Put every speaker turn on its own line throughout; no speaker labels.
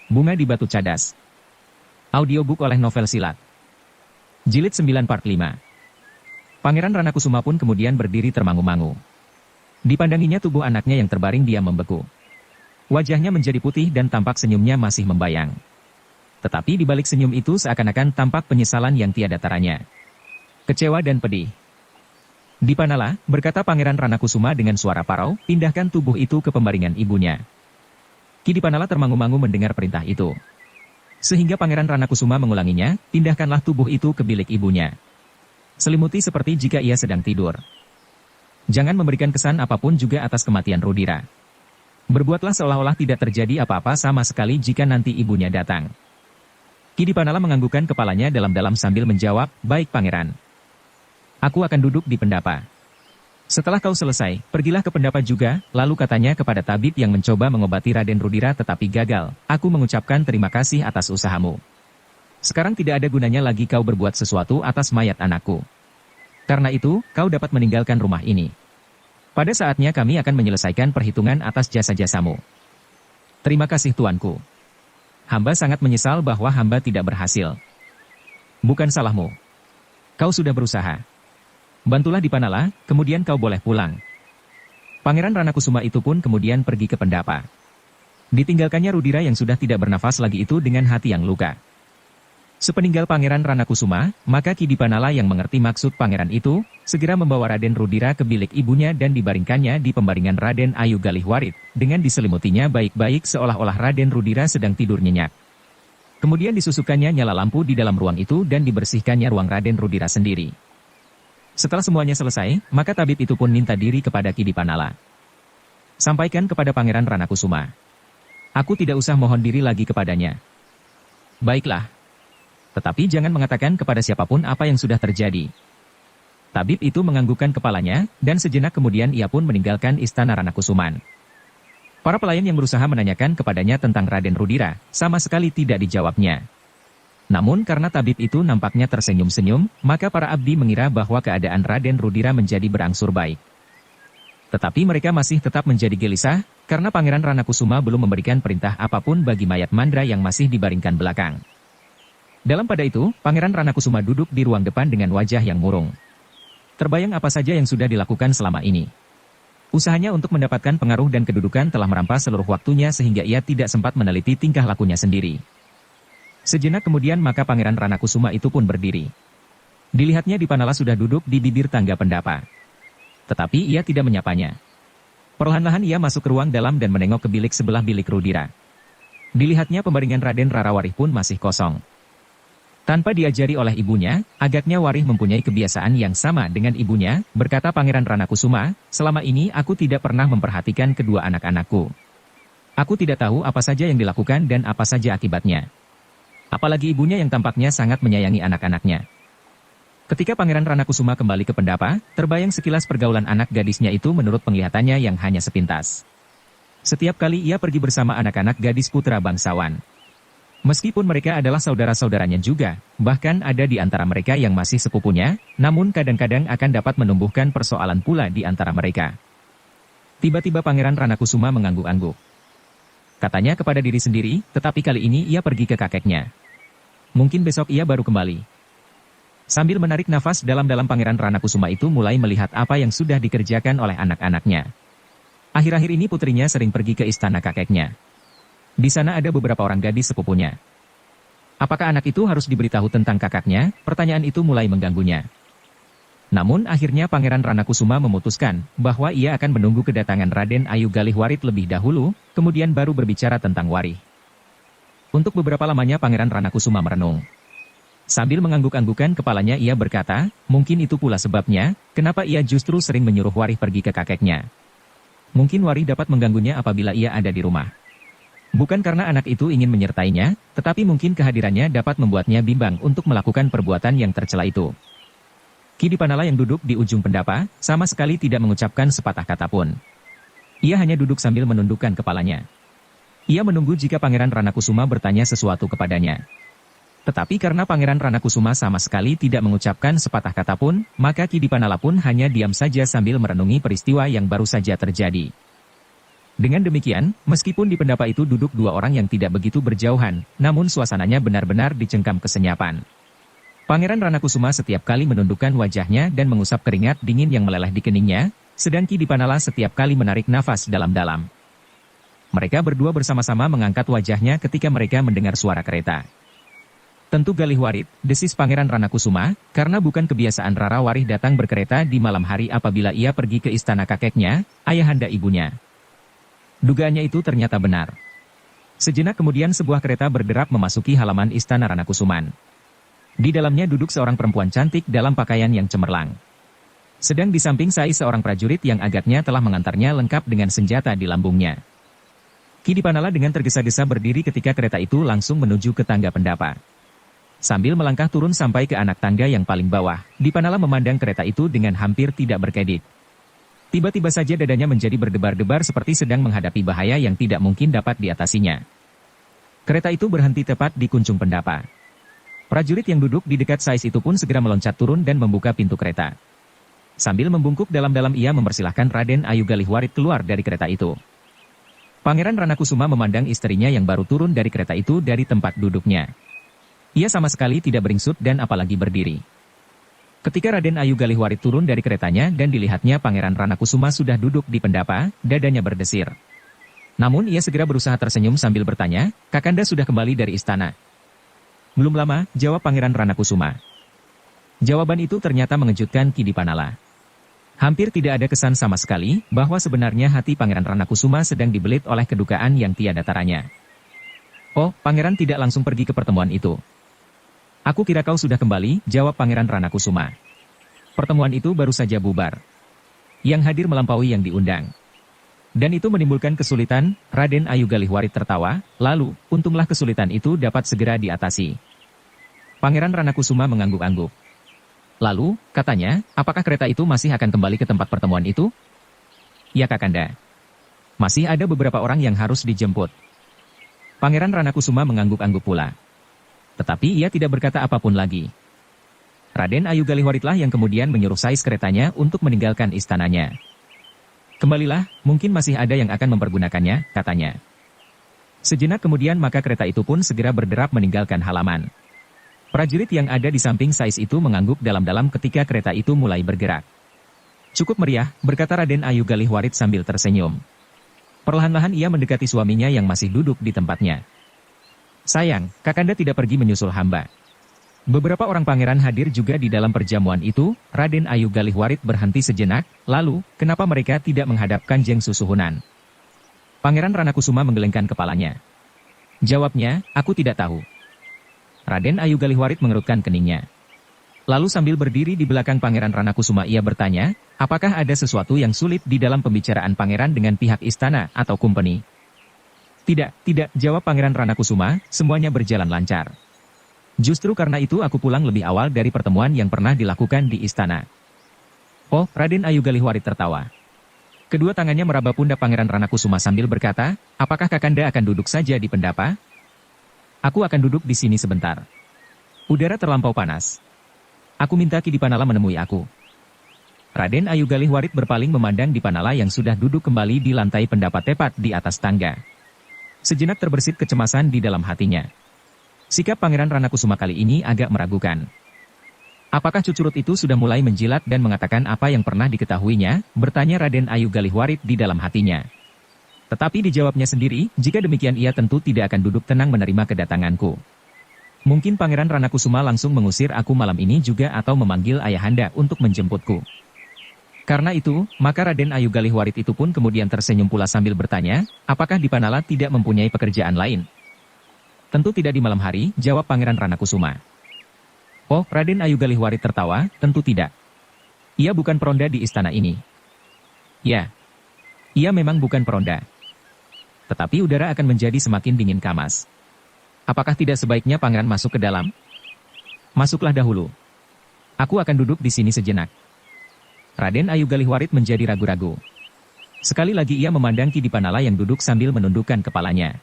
Bunga di Batu Cadas. Audiobook oleh Novel Silat. Jilid 9 Part 5. Pangeran Ranakusuma pun kemudian berdiri termangu-mangu. Dipandanginya tubuh anaknya yang terbaring diam membeku. Wajahnya menjadi putih dan tampak senyumnya masih membayang. Tetapi di balik senyum itu seakan-akan tampak penyesalan yang tiada taranya. Kecewa dan pedih. Dipanala, berkata Pangeran Ranakusuma dengan suara parau, pindahkan tubuh itu ke pembaringan ibunya. Ki Dipanala termangu-mangu mendengar perintah itu. Sehingga Pangeran Ranakusuma mengulanginya, pindahkanlah tubuh itu ke bilik ibunya. Selimuti seperti jika ia sedang tidur. Jangan memberikan kesan apapun juga atas kematian Rudira. Berbuatlah seolah-olah tidak terjadi apa-apa sama sekali jika nanti ibunya datang. Ki Dipanala menganggukkan kepalanya dalam-dalam sambil menjawab, baik Pangeran. Aku akan duduk di pendapa. Setelah kau selesai, pergilah ke pendapa juga, lalu katanya kepada tabib yang mencoba mengobati Raden Rudira tetapi gagal, aku mengucapkan terima kasih atas usahamu. Sekarang tidak ada gunanya lagi kau berbuat sesuatu atas mayat anakku. Karena itu, kau dapat meninggalkan rumah ini. Pada saatnya kami akan menyelesaikan perhitungan atas jasa-jasamu. Terima kasih tuanku. Hamba sangat menyesal bahwa hamba tidak berhasil. Bukan salahmu. Kau sudah berusaha. Bantulah Dipanala, kemudian kau boleh pulang. Pangeran Ranakusuma itu pun kemudian pergi ke pendapa. Ditinggalkannya Rudira yang sudah tidak bernafas lagi itu dengan hati yang luka. Sepeninggal Pangeran Ranakusuma, maka Ki Dipanala yang mengerti maksud pangeran itu, segera membawa Raden Rudira ke bilik ibunya dan dibaringkannya di pembaringan Raden Ayu Galihwarit, dengan diselimutinya baik-baik seolah-olah Raden Rudira sedang tidur nyenyak. Kemudian disusukannya nyala lampu di dalam ruang itu dan dibersihkannya ruang Raden Rudira sendiri. Setelah semuanya selesai, maka tabib itu pun minta diri kepada Ki Dipanala. Sampaikan kepada Pangeran Ranakusuma. Aku tidak usah mohon diri lagi kepadanya. Baiklah. Tetapi jangan mengatakan kepada siapapun apa yang sudah terjadi. Tabib itu menganggukkan kepalanya, dan sejenak kemudian ia pun meninggalkan istana Ranakusuman. Para pelayan yang berusaha menanyakan kepadanya tentang Raden Rudira, sama sekali tidak dijawabnya. Namun karena tabib itu nampaknya tersenyum-senyum, maka para abdi mengira bahwa keadaan Raden Rudira menjadi berangsur baik. Tetapi mereka masih tetap menjadi gelisah, karena Pangeran Ranakusuma belum memberikan perintah apapun bagi mayat Mandra yang masih dibaringkan belakang. Dalam pada itu, Pangeran Ranakusuma duduk di ruang depan dengan wajah yang murung. Terbayang apa saja yang sudah dilakukan selama ini. Usahanya untuk mendapatkan pengaruh dan kedudukan telah merampas seluruh waktunya sehingga ia tidak sempat meneliti tingkah lakunya sendiri. Sejenak kemudian maka Pangeran Ranakusuma itu pun berdiri. Dilihatnya Dipanala sudah duduk di bibir tangga pendapa. Tetapi ia tidak menyapanya. Perlahan-lahan ia masuk ke ruang dalam dan menengok ke bilik sebelah bilik Rudira. Dilihatnya pembaringan Raden Rarawarih pun masih kosong. Tanpa diajari oleh ibunya, agaknya Warih mempunyai kebiasaan yang sama dengan ibunya, berkata Pangeran Ranakusuma, selama ini aku tidak pernah memperhatikan kedua anak-anakku. Aku tidak tahu apa saja yang dilakukan dan apa saja akibatnya. Apalagi ibunya yang tampaknya sangat menyayangi anak-anaknya. Ketika Pangeran Ranakusuma kembali ke pendapa, terbayang sekilas pergaulan anak gadisnya itu menurut penglihatannya yang hanya sepintas. Setiap kali ia pergi bersama anak-anak gadis putra bangsawan. Meskipun mereka adalah saudara-saudaranya juga, bahkan ada di antara mereka yang masih sepupunya, namun kadang-kadang akan dapat menumbuhkan persoalan pula di antara mereka. Tiba-tiba Pangeran Ranakusuma mengangguk-angguk. Katanya kepada diri sendiri, tetapi kali ini ia pergi ke kakeknya. Mungkin besok ia baru kembali. Sambil menarik nafas dalam-dalam Pangeran Ranakusuma itu mulai melihat apa yang sudah dikerjakan oleh anak-anaknya. Akhir-akhir ini putrinya sering pergi ke istana kakeknya. Di sana ada beberapa orang gadis sepupunya. Apakah anak itu harus diberitahu tentang kakaknya? Pertanyaan itu mulai mengganggunya. Namun akhirnya Pangeran Ranakusuma memutuskan bahwa ia akan menunggu kedatangan Raden Ayu Galihwarit lebih dahulu, kemudian baru berbicara tentang Warih. Untuk beberapa lamanya Pangeran Ranakusuma merenung. Sambil mengangguk-anggukan kepalanya ia berkata, mungkin itu pula sebabnya, kenapa ia justru sering menyuruh Warih pergi ke kakeknya. Mungkin Warih dapat mengganggunya apabila ia ada di rumah. Bukan karena anak itu ingin menyertainya, tetapi mungkin kehadirannya dapat membuatnya bimbang untuk melakukan perbuatan yang tercela itu. Ki Dipanala yang duduk di ujung pendapa, sama sekali tidak mengucapkan sepatah kata pun. Ia hanya duduk sambil menundukkan kepalanya. Ia menunggu jika Pangeran Ranakusuma bertanya sesuatu kepadanya. Tetapi karena Pangeran Ranakusuma sama sekali tidak mengucapkan sepatah kata pun, maka Ki Dipanala pun hanya diam saja sambil merenungi peristiwa yang baru saja terjadi. Dengan demikian, meskipun di pendapa itu duduk dua orang yang tidak begitu berjauhan, namun suasananya benar-benar dicengkam kesenyapan. Pangeran Ranakusuma setiap kali menundukkan wajahnya dan mengusap keringat dingin yang meleleh di keningnya, sedang Ki Dipanala setiap kali menarik nafas dalam-dalam. Mereka berdua bersama-sama mengangkat wajahnya ketika mereka mendengar suara kereta. Tentu Galihwarit, desis Pangeran Ranakusuma, karena bukan kebiasaan Rara Warih datang berkereta di malam hari apabila ia pergi ke istana kakeknya, ayahanda ibunya. Dugaannya itu ternyata benar. Sejenak kemudian sebuah kereta berderap memasuki halaman istana Ranakusuman. Di dalamnya duduk seorang perempuan cantik dalam pakaian yang cemerlang. Sedang di samping Sais seorang prajurit yang agaknya telah mengantarnya lengkap dengan senjata di lambungnya. Ki Dipanala dengan tergesa-gesa berdiri ketika kereta itu langsung menuju ke tangga pendapa. Sambil melangkah turun sampai ke anak tangga yang paling bawah, Dipanala memandang kereta itu dengan hampir tidak berkedip. Tiba-tiba saja dadanya menjadi berdebar-debar seperti sedang menghadapi bahaya yang tidak mungkin dapat diatasinya. Kereta itu berhenti tepat di kuncung pendapa. Prajurit yang duduk di dekat Sais itu pun segera meloncat turun dan membuka pintu kereta. Sambil membungkuk dalam-dalam ia mempersilahkan Raden Ayu Galihwarit keluar dari kereta itu. Pangeran Ranakusuma memandang istrinya yang baru turun dari kereta itu dari tempat duduknya. Ia sama sekali tidak beringsut dan apalagi berdiri. Ketika Raden Ayu Galihwarit turun dari keretanya dan dilihatnya Pangeran Ranakusuma sudah duduk di pendapa, dadanya berdesir. Namun ia segera berusaha tersenyum sambil bertanya, "Kakanda sudah kembali dari istana?" "Belum lama," jawab Pangeran Ranakusuma. Jawaban itu ternyata mengejutkan Ki Dipanala. Hampir tidak ada kesan sama sekali bahwa sebenarnya hati Pangeran Ranakusuma sedang dibelit oleh kedukaan yang tiada taranya. "Oh, Pangeran tidak langsung pergi ke pertemuan itu." "Aku kira kau sudah kembali," jawab Pangeran Ranakusuma. "Pertemuan itu baru saja bubar. Yang hadir melampaui yang diundang. Dan itu menimbulkan kesulitan." Raden Ayu Galihwarit tertawa, "Lalu, untunglah kesulitan itu dapat segera diatasi." Pangeran Ranakusuma mengangguk-angguk. "Lalu," katanya, "apakah kereta itu masih akan kembali ke tempat pertemuan itu?" "Ya Kakanda. Masih ada beberapa orang yang harus dijemput." Pangeran Ranakusuma mengangguk-angguk pula. Tetapi ia tidak berkata apapun lagi. Raden Ayu Galihwaritlah yang kemudian menyuruh Sais keretanya untuk meninggalkan istananya. "Kembalilah, mungkin masih ada yang akan mempergunakannya," katanya. Sejenak kemudian maka kereta itu pun segera berderap meninggalkan halaman. Prajurit yang ada di samping Sais itu mengangguk dalam-dalam ketika kereta itu mulai bergerak. "Cukup meriah," berkata Raden Ayu Galihwarit sambil tersenyum. Perlahan-lahan ia mendekati suaminya yang masih duduk di tempatnya. "Sayang, Kakanda tidak pergi menyusul hamba." Beberapa orang pangeran hadir juga di dalam perjamuan itu. Raden Ayu Galihwarit berhenti sejenak, lalu, kenapa mereka tidak menghadap Kanjeng Susuhunan? Pangeran Ranakusuma menggelengkan kepalanya. Jawabnya, "Aku tidak tahu." Raden Ayu Galihwarit mengerutkan keningnya. Lalu sambil berdiri di belakang Pangeran Ranakusuma ia bertanya, "Apakah ada sesuatu yang sulit di dalam pembicaraan pangeran dengan pihak istana atau kumpeni?" Tidak, jawab Pangeran Ranakusuma, "semuanya berjalan lancar. Justru karena itu aku pulang lebih awal dari pertemuan yang pernah dilakukan di istana." "Oh," Raden Ayu Galihwarit tertawa. Kedua tangannya meraba pundak Pangeran Ranakusuma sambil berkata, "Apakah Kakanda akan duduk saja di pendapa?" "Aku akan duduk di sini sebentar. Udara terlampau panas. Aku minta Ki Dipanala menemui aku." Raden Ayu Galihwarit berpaling memandang Dipanala yang sudah duduk kembali di lantai pendapa tepat di atas tangga. Sejenak terbersit kecemasan di dalam hatinya. Sikap Pangeran Ranakusuma kali ini agak meragukan. Apakah cucurut itu sudah mulai menjilat dan mengatakan apa yang pernah diketahuinya? Bertanya Raden Ayu Galihwarit di dalam hatinya. Tetapi dijawabnya sendiri, jika demikian ia tentu tidak akan duduk tenang menerima kedatanganku. Mungkin Pangeran Ranakusuma langsung mengusir aku malam ini juga atau memanggil ayahanda untuk menjemputku. Karena itu, maka Raden Ayu Galihwarit itu pun kemudian tersenyum pula sambil bertanya, "Apakah Dipanala tidak mempunyai pekerjaan lain?" "Tentu tidak di malam hari," jawab Pangeran Ranakusuma. "Oh," Raden Ayu Galihwarit tertawa, "tentu tidak. Ia bukan peronda di istana ini." "Ya, ia memang bukan peronda. Tetapi udara akan menjadi semakin dingin kamas. Apakah tidak sebaiknya Pangeran masuk ke dalam?" "Masuklah dahulu. Aku akan duduk di sini sejenak." Raden Ayu Galihwarit menjadi ragu-ragu. Sekali lagi ia memandang Ki Dipanala yang duduk sambil menundukkan kepalanya.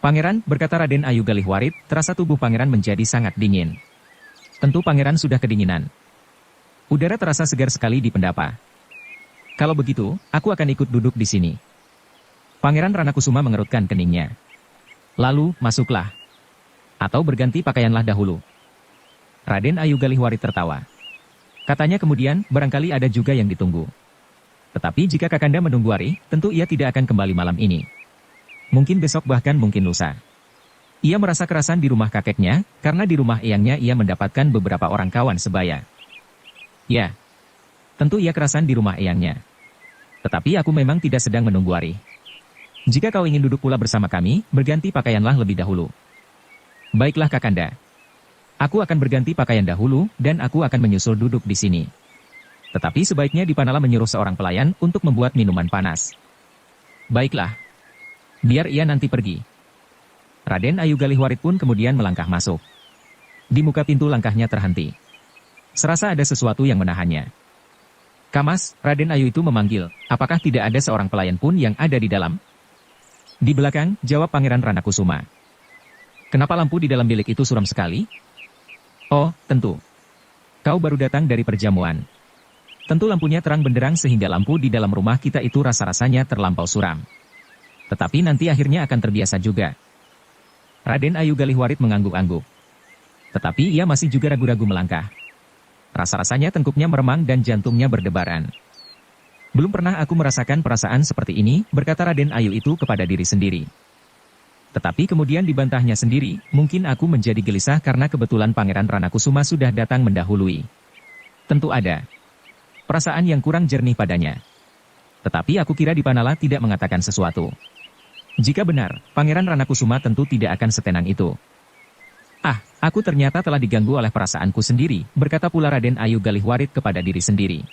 "Pangeran," berkata Raden Ayu Galihwarit, terasa tubuh Pangeran menjadi sangat dingin. Tentu Pangeran sudah kedinginan. Udara terasa segar sekali di pendapa. "Kalau begitu, aku akan ikut duduk di sini." Pangeran Ranakusuma mengerutkan keningnya. Lalu, masuklah. Atau berganti pakaianlah dahulu. Raden Ayu Galihwarit tertawa. Katanya kemudian, barangkali ada juga yang ditunggu. Tetapi jika Kakanda menunggu hari, tentu ia tidak akan kembali malam ini. Mungkin besok bahkan mungkin lusa. Ia merasa kerasan di rumah kakeknya, karena di rumah eyangnya ia mendapatkan beberapa orang kawan sebaya. Ya, tentu ia kerasan di rumah eyangnya. Tetapi aku memang tidak sedang menunggu hari. Jika kau ingin duduk pula bersama kami, berganti pakaianlah lebih dahulu. Baiklah Kakanda. Aku akan berganti pakaian dahulu, dan aku akan menyusul duduk di sini. Tetapi sebaiknya Dipanala menyuruh seorang pelayan untuk membuat minuman panas. Baiklah. Biar ia nanti pergi. Raden Ayu Galihwarit pun kemudian melangkah masuk. Di muka pintu langkahnya terhenti. Serasa ada sesuatu yang menahannya. Kamas, Raden Ayu itu memanggil, apakah tidak ada seorang pelayan pun yang ada di dalam? Di belakang, jawab Pangeran Ranakusuma. Kenapa lampu di dalam bilik itu suram sekali? Oh, tentu. Kau baru datang dari perjamuan. Tentu lampunya terang benderang sehingga lampu di dalam rumah kita itu rasa-rasanya terlampau suram. Tetapi nanti akhirnya akan terbiasa juga. Raden Ayu Galihwarit mengangguk-angguk. Tetapi ia masih juga ragu-ragu melangkah. Rasa-rasanya tengkuknya meremang dan jantungnya berdebaran. Belum pernah aku merasakan perasaan seperti ini, berkata Raden Ayu itu kepada diri sendiri. Tetapi kemudian dibantahnya sendiri, mungkin aku menjadi gelisah karena kebetulan Pangeran Ranakusuma sudah datang mendahului. Tentu ada perasaan yang kurang jernih padanya. Tetapi aku kira Dipanala tidak mengatakan sesuatu. Jika benar, Pangeran Ranakusuma tentu tidak akan setenang itu. Ah, aku ternyata telah diganggu oleh perasaanku sendiri, berkata pula Raden Ayu Galihwarit kepada diri sendiri.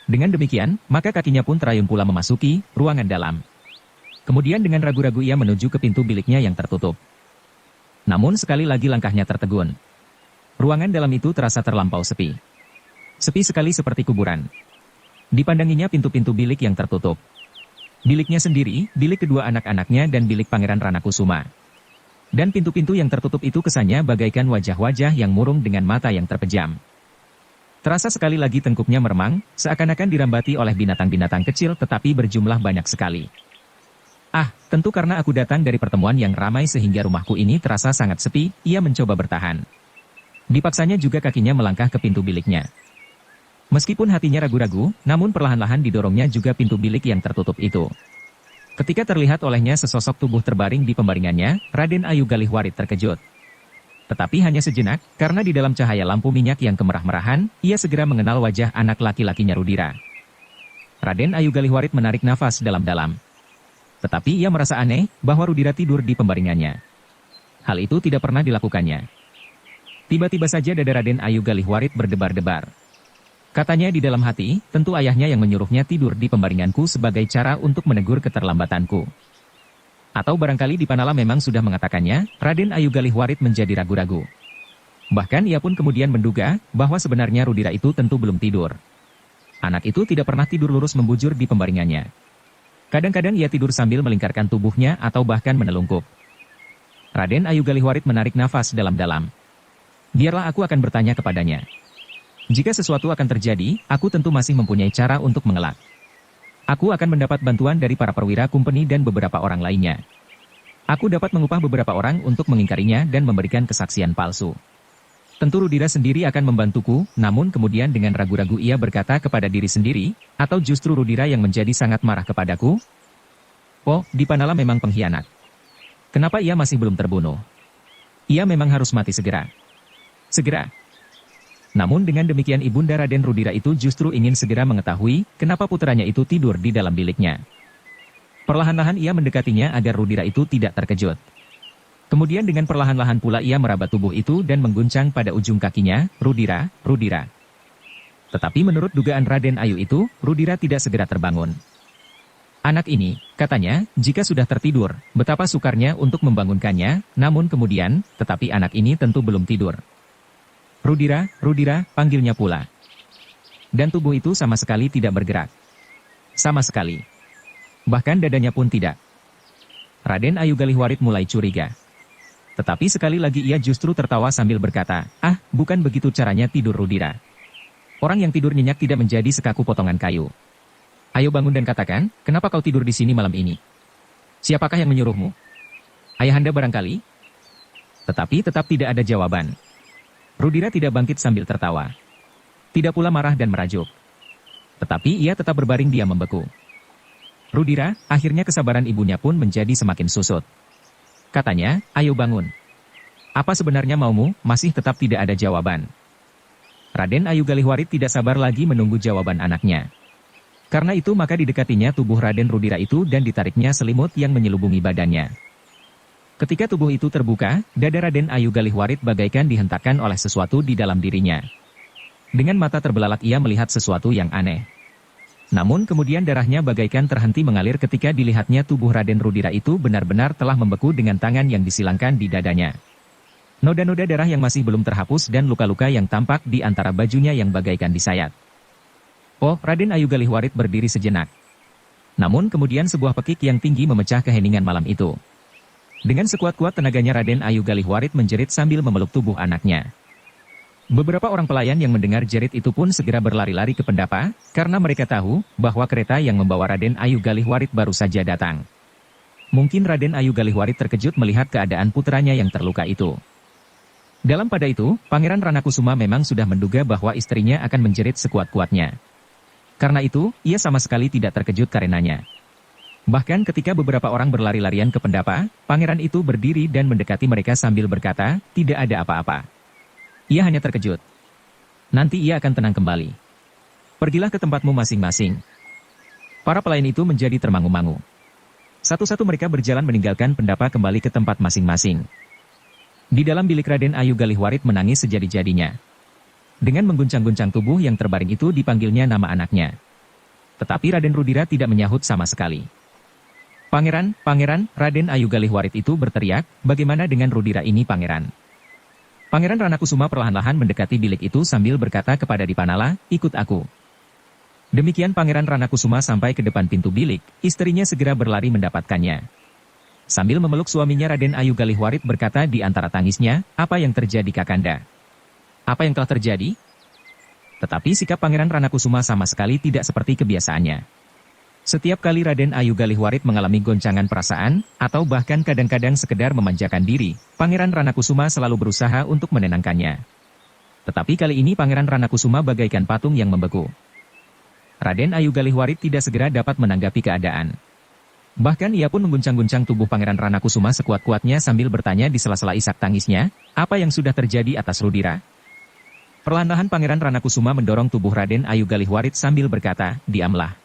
Dengan demikian, maka kakinya pun terayun pula memasuki ruangan dalam. Kemudian dengan ragu-ragu ia menuju ke pintu biliknya yang tertutup. Namun sekali lagi langkahnya tertegun. Ruangan dalam itu terasa terlampau sepi. Sepi sekali seperti kuburan. Dipandanginya pintu-pintu bilik yang tertutup. Biliknya sendiri, bilik kedua anak-anaknya dan bilik Pangeran Ranakusuma. Dan pintu-pintu yang tertutup itu kesannya bagaikan wajah-wajah yang murung dengan mata yang terpejam. Terasa sekali lagi tengkuknya meremang, seakan-akan dirambati oleh binatang-binatang kecil tetapi berjumlah banyak sekali. Ah, tentu karena aku datang dari pertemuan yang ramai sehingga rumahku ini terasa sangat sepi, ia mencoba bertahan. Dipaksanya juga kakinya melangkah ke pintu biliknya. Meskipun hatinya ragu-ragu, namun perlahan-lahan didorongnya juga pintu bilik yang tertutup itu. Ketika terlihat olehnya sesosok tubuh terbaring di pembaringannya, Raden Ayu Galihwarit terkejut. Tetapi hanya sejenak, karena di dalam cahaya lampu minyak yang kemerah-merahan, ia segera mengenal wajah anak laki-lakinya Rudira. Raden Ayu Galihwarit menarik nafas dalam-dalam. Tetapi ia merasa aneh, bahwa Rudira tidur di pembaringannya. Hal itu tidak pernah dilakukannya. Tiba-tiba saja dada Raden Ayu Galihwarit berdebar-debar. Katanya di dalam hati, tentu ayahnya yang menyuruhnya tidur di pembaringanku sebagai cara untuk menegur keterlambatanku. Atau barangkali Dipanala memang sudah mengatakannya, Raden Ayu Galihwarit menjadi ragu-ragu. Bahkan ia pun kemudian menduga, bahwa sebenarnya Rudira itu tentu belum tidur. Anak itu tidak pernah tidur lurus membujur di pembaringannya. Kadang-kadang ia tidur sambil melingkarkan tubuhnya atau bahkan menelungkup. Raden Ayu Galihwarit menarik nafas dalam-dalam. Biarlah aku akan bertanya kepadanya. Jika sesuatu akan terjadi, aku tentu masih mempunyai cara untuk mengelak. Aku akan mendapat bantuan dari para perwira kumpeni dan beberapa orang lainnya. Aku dapat mengupah beberapa orang untuk mengingkarinya dan memberikan kesaksian palsu. Tentu Rudira sendiri akan membantuku, namun kemudian dengan ragu-ragu ia berkata kepada diri sendiri, atau justru Rudira yang menjadi sangat marah kepadaku? Oh, Dipanala memang pengkhianat. Kenapa ia masih belum terbunuh? Ia memang harus mati segera. Segera. Namun dengan demikian Ibunda Raden Rudira itu justru ingin segera mengetahui, kenapa putranya itu tidur di dalam biliknya. Perlahan-lahan ia mendekatinya agar Rudira itu tidak terkejut. Kemudian dengan perlahan-lahan pula ia meraba tubuh itu dan mengguncang pada ujung kakinya, Rudira, Rudira. Tetapi menurut dugaan Raden Ayu itu, Rudira tidak segera terbangun. Anak ini, katanya, jika sudah tertidur, betapa sukarnya untuk membangunkannya, namun kemudian, tetapi anak ini tentu belum tidur. Rudira, Rudira, panggilnya pula. Dan tubuh itu sama sekali tidak bergerak. Sama sekali. Bahkan dadanya pun tidak. Raden Ayu Galihwarit mulai curiga. Tetapi sekali lagi ia justru tertawa sambil berkata, ah, bukan begitu caranya tidur Rudira. Orang yang tidur nyenyak tidak menjadi sekaku potongan kayu. Ayo bangun dan katakan, kenapa kau tidur di sini malam ini? Siapakah yang menyuruhmu? Ayahanda barangkali? Tetapi tetap tidak ada jawaban. Rudira tidak bangkit sambil tertawa. Tidak pula marah dan merajuk. Tetapi ia tetap berbaring diam membeku. Rudira, akhirnya kesabaran ibunya pun menjadi semakin susut. Katanya, ayo bangun. Apa sebenarnya maumu? Masih tetap tidak ada jawaban. Raden Ayu Galihwarit tidak sabar lagi menunggu jawaban anaknya. Karena itu maka didekatinya tubuh Raden Rudira itu dan ditariknya selimut yang menyelubungi badannya. Ketika tubuh itu terbuka, dada Raden Ayu Galihwarit bagaikan dihentakkan oleh sesuatu di dalam dirinya. Dengan mata terbelalak ia melihat sesuatu yang aneh. Namun kemudian darahnya bagaikan terhenti mengalir ketika dilihatnya tubuh Raden Rudira itu benar-benar telah membeku dengan tangan yang disilangkan di dadanya. Noda-noda darah yang masih belum terhapus dan luka-luka yang tampak di antara bajunya yang bagaikan disayat. Oh, Raden Ayu Galihwarit berdiri sejenak. Namun kemudian sebuah pekik yang tinggi memecah keheningan malam itu. Dengan sekuat-kuat tenaganya Raden Ayu Galihwarit menjerit sambil memeluk tubuh anaknya. Beberapa orang pelayan yang mendengar jerit itu pun segera berlari-lari ke pendapa, karena mereka tahu bahwa kereta yang membawa Raden Ayu Galihwarit baru saja datang. Mungkin Raden Ayu Galihwarit terkejut melihat keadaan putranya yang terluka itu. Dalam pada itu, Pangeran Ranakusuma memang sudah menduga bahwa istrinya akan menjerit sekuat-kuatnya. Karena itu, ia sama sekali tidak terkejut karenanya. Bahkan ketika beberapa orang berlari-larian ke pendapa, pangeran itu berdiri dan mendekati mereka sambil berkata, tidak ada apa-apa. Ia hanya terkejut. Nanti ia akan tenang kembali. Pergilah ke tempatmu masing-masing. Para pelayan itu menjadi termangu-mangu. Satu-satu mereka berjalan meninggalkan pendapa kembali ke tempat masing-masing. Di dalam bilik Raden Ayu Galihwarit menangis sejadi-jadinya. Dengan mengguncang-guncang tubuh yang terbaring itu dipanggilnya nama anaknya. Tetapi Raden Rudira tidak menyahut sama sekali. Pangeran, Pangeran, Raden Ayu Galihwarit itu berteriak, bagaimana dengan Rudira ini Pangeran? Pangeran Ranakusuma perlahan-lahan mendekati bilik itu sambil berkata kepada Dipanala, ikut aku. Demikian Pangeran Ranakusuma sampai ke depan pintu bilik, istrinya segera berlari mendapatkannya. Sambil memeluk suaminya Raden Ayu Galihwarit berkata di antara tangisnya, apa yang terjadi Kakanda? Apa yang telah terjadi? Tetapi sikap Pangeran Ranakusuma sama sekali tidak seperti kebiasaannya. Setiap kali Raden Ayu Galihwarit mengalami goncangan perasaan, atau bahkan kadang-kadang sekedar memanjakan diri, Pangeran Ranakusuma selalu berusaha untuk menenangkannya. Tetapi kali ini Pangeran Ranakusuma bagaikan patung yang membeku. Raden Ayu Galihwarit tidak segera dapat menanggapi keadaan. Bahkan ia pun mengguncang-guncang tubuh Pangeran Ranakusuma sekuat-kuatnya sambil bertanya di sela-sela isak tangisnya, apa yang sudah terjadi atas Rudira? Perlahan-lahan Pangeran Ranakusuma mendorong tubuh Raden Ayu Galihwarit sambil berkata, diamlah.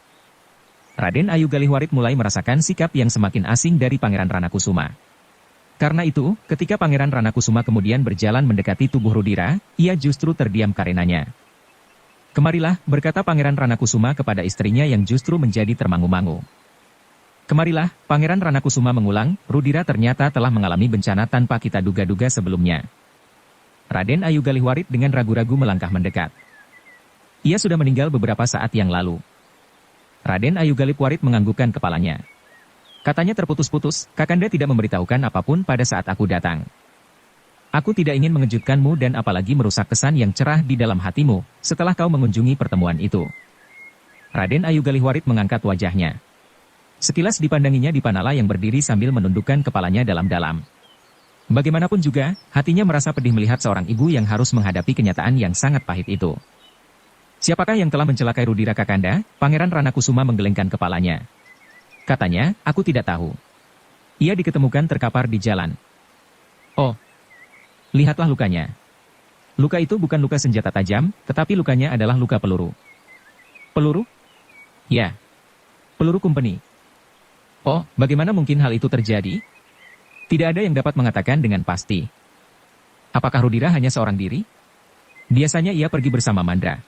Raden Ayu Galihwarit mulai merasakan sikap yang semakin asing dari Pangeran Ranakusuma. Karena itu, ketika Pangeran Ranakusuma kemudian berjalan mendekati tubuh Rudira, ia justru terdiam karenanya. Kemarilah, berkata Pangeran Ranakusuma kepada istrinya yang justru menjadi termangu-mangu. Kemarilah, Pangeran Ranakusuma mengulang, Rudira ternyata telah mengalami bencana tanpa kita duga-duga sebelumnya. Raden Ayu Galihwarit dengan ragu-ragu melangkah mendekat. Ia sudah meninggal beberapa saat yang lalu. Raden Ayu Galihwarit menganggukkan kepalanya. Katanya terputus-putus, Kakanda tidak memberitahukan apapun pada saat aku datang. Aku tidak ingin mengejutkanmu dan apalagi merusak kesan yang cerah di dalam hatimu, setelah kau mengunjungi pertemuan itu. Raden Ayu Galihwarit mengangkat wajahnya. Sekilas dipandanginya Dipanala yang berdiri sambil menundukkan kepalanya dalam-dalam. Bagaimanapun juga, hatinya merasa pedih melihat seorang ibu yang harus menghadapi kenyataan yang sangat pahit itu. Siapakah yang telah mencelakai Rudira Kakanda? Pangeran Ranakusuma menggelengkan kepalanya. Katanya, aku tidak tahu. Ia diketemukan terkapar di jalan. Oh, lihatlah lukanya. Luka itu bukan luka senjata tajam, tetapi lukanya adalah luka peluru. Peluru? Ya, peluru Kumpeni. Oh, bagaimana mungkin hal itu terjadi? Tidak ada yang dapat mengatakan dengan pasti. Apakah Rudira hanya seorang diri? Biasanya ia pergi bersama Mandra.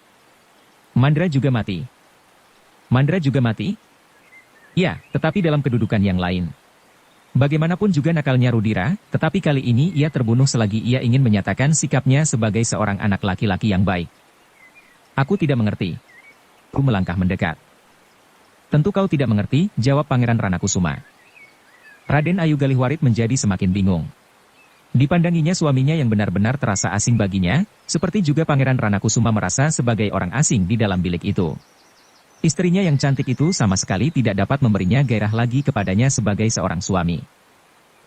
Mandra juga mati. Mandra juga mati? Ya, tetapi dalam kedudukan yang lain. Bagaimanapun juga nakalnya Rudira, tetapi kali ini ia terbunuh selagi ia ingin menyatakan sikapnya sebagai seorang anak laki-laki yang baik. Aku tidak mengerti. Aku melangkah mendekat. Tentu kau tidak mengerti, jawab Pangeran Ranakusuma. Raden Ayu Galihwarit menjadi semakin bingung. Dipandanginya suaminya yang benar-benar terasa asing baginya, seperti juga Pangeran Ranakusuma merasa sebagai orang asing di dalam bilik itu. Istrinya yang cantik itu sama sekali tidak dapat memberinya gairah lagi kepadanya sebagai seorang suami.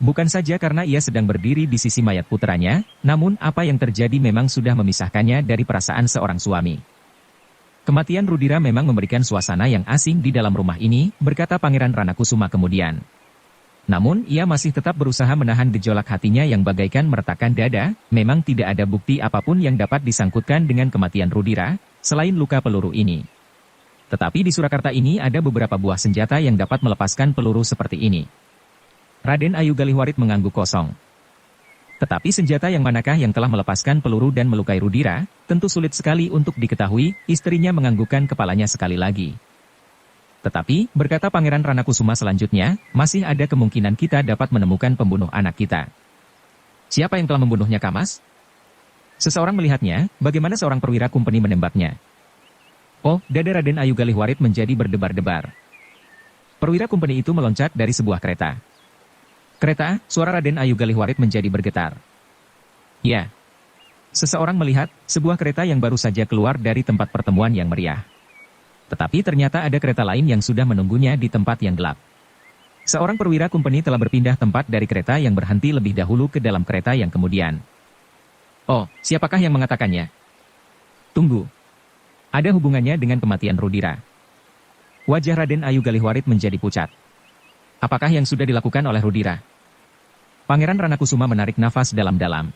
Bukan saja karena ia sedang berdiri di sisi mayat putranya, namun apa yang terjadi memang sudah memisahkannya dari perasaan seorang suami. Kematian Rudira memang memberikan suasana yang asing di dalam rumah ini, berkata Pangeran Ranakusuma kemudian. Namun ia masih tetap berusaha menahan gejolak hatinya yang bagaikan meretakkan dada, memang tidak ada bukti apapun yang dapat disangkutkan dengan kematian Rudira, selain luka peluru ini. Tetapi di Surakarta ini ada beberapa buah senjata yang dapat melepaskan peluru seperti ini. Raden Ayu Galihwarit mengangguk kosong. Tetapi senjata yang manakah yang telah melepaskan peluru dan melukai Rudira, tentu sulit sekali untuk diketahui, istrinya menganggukkan kepalanya sekali lagi. Tetapi, berkata Pangeran Ranakusuma selanjutnya, masih ada kemungkinan kita dapat menemukan pembunuh anak kita. Siapa yang telah membunuhnya, Kamas? Seseorang melihatnya, bagaimana seorang perwira kumpeni menembaknya. Oh, dada Raden Ayu Galihwarit menjadi berdebar-debar. Perwira kumpeni itu meloncat dari sebuah kereta. Kereta, suara Raden Ayu Galihwarit menjadi bergetar. Ya. Seseorang melihat, sebuah kereta yang baru saja keluar dari tempat pertemuan yang meriah. Tetapi ternyata ada kereta lain yang sudah menunggunya di tempat yang gelap. Seorang perwira kumpeni telah berpindah tempat dari kereta yang berhenti lebih dahulu ke dalam kereta yang kemudian. Oh, siapakah yang mengatakannya? Tunggu. Ada hubungannya dengan kematian Rudira. Wajah Raden Ayu Galihwarit menjadi pucat. Apakah yang sudah dilakukan oleh Rudira? Pangeran Ranakusuma menarik nafas dalam-dalam.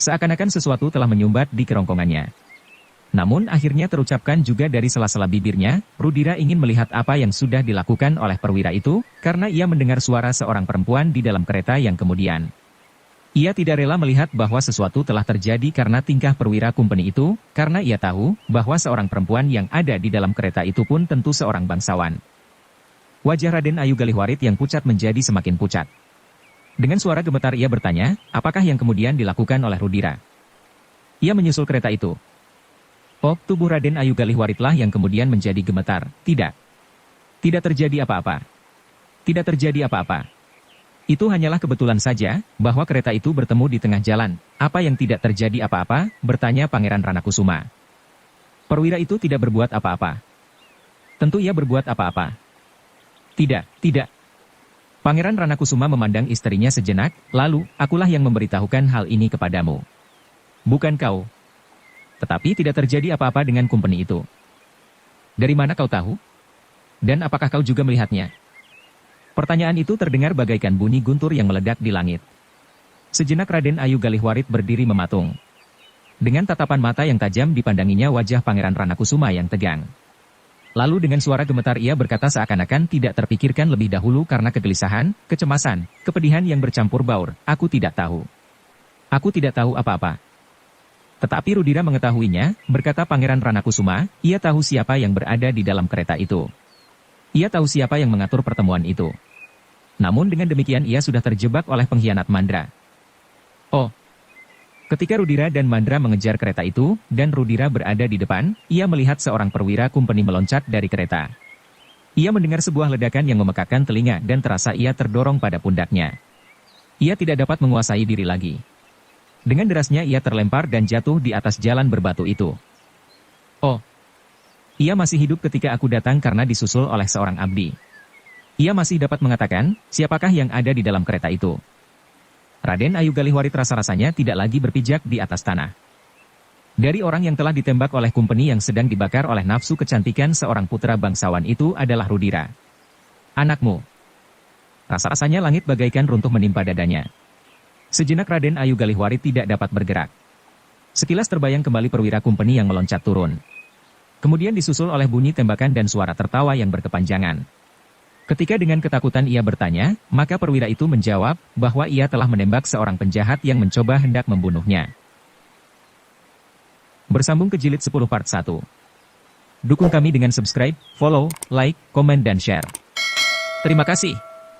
Seakan-akan sesuatu telah menyumbat di kerongkongannya. Namun akhirnya terucapkan juga dari sela-sela bibirnya, Rudira ingin melihat apa yang sudah dilakukan oleh perwira itu, karena ia mendengar suara seorang perempuan di dalam kereta yang kemudian. Ia tidak rela melihat bahwa sesuatu telah terjadi karena tingkah perwira kumpeni itu, karena ia tahu bahwa seorang perempuan yang ada di dalam kereta itu pun tentu seorang bangsawan. Wajah Raden Ayu Galihwarit yang pucat menjadi semakin pucat. Dengan suara gemetar ia bertanya, apakah yang kemudian dilakukan oleh Rudira? Ia menyusul kereta itu. Oh, tubuh Raden Ayu Galihwaritlah yang kemudian menjadi gemetar. Tidak. Tidak terjadi apa-apa. Tidak terjadi apa-apa. Itu hanyalah kebetulan saja, bahwa kereta itu bertemu di tengah jalan. Apa yang tidak terjadi apa-apa? Bertanya Pangeran Ranakusuma. Perwira itu tidak berbuat apa-apa. Tentu ia berbuat apa-apa. Tidak, tidak. Pangeran Ranakusuma memandang istrinya sejenak, lalu, akulah yang memberitahukan hal ini kepadamu. Bukan kau. Tetapi tidak terjadi apa-apa dengan kumpeni itu. Dari mana kau tahu? Dan apakah kau juga melihatnya? Pertanyaan itu terdengar bagaikan bunyi guntur yang meledak di langit. Sejenak Raden Ayu Galihwarit berdiri mematung. Dengan tatapan mata yang tajam dipandanginya wajah Pangeran Ranakusuma yang tegang. Lalu dengan suara gemetar ia berkata seakan-akan tidak terpikirkan lebih dahulu karena kegelisahan, kecemasan, kepedihan yang bercampur baur, aku tidak tahu. Aku tidak tahu apa-apa. Tetapi Rudira mengetahuinya, berkata Pangeran Ranakusuma, ia tahu siapa yang berada di dalam kereta itu. Ia tahu siapa yang mengatur pertemuan itu. Namun dengan demikian ia sudah terjebak oleh pengkhianat Mandra. Oh. Ketika Rudira dan Mandra mengejar kereta itu, dan Rudira berada di depan, ia melihat seorang perwira kumpeni meloncat dari kereta. Ia mendengar sebuah ledakan yang memekakkan telinga dan terasa ia terdorong pada pundaknya. Ia tidak dapat menguasai diri lagi. Dengan derasnya ia terlempar dan jatuh di atas jalan berbatu itu. Oh. Ia masih hidup ketika aku datang karena disusul oleh seorang abdi. Ia masih dapat mengatakan, siapakah yang ada di dalam kereta itu. Raden Ayu Galihwarit rasa-rasanya tidak lagi berpijak di atas tanah. Dari orang yang telah ditembak oleh kumpeni yang sedang dibakar oleh nafsu kecantikan seorang putra bangsawan itu adalah Rudira. Anakmu. Rasa-rasanya langit bagaikan runtuh menimpa dadanya. Sejenak Raden Ayu Galihwarit tidak dapat bergerak. Sekilas terbayang kembali perwira kumpeni yang meloncat turun. Kemudian disusul oleh bunyi tembakan dan suara tertawa yang berkepanjangan. Ketika dengan ketakutan ia bertanya, maka perwira itu menjawab bahwa ia telah menembak seorang penjahat yang mencoba hendak membunuhnya. Bersambung ke jilid 10 part 1. Dukung kami dengan subscribe, follow, like, komen dan share. Terima kasih.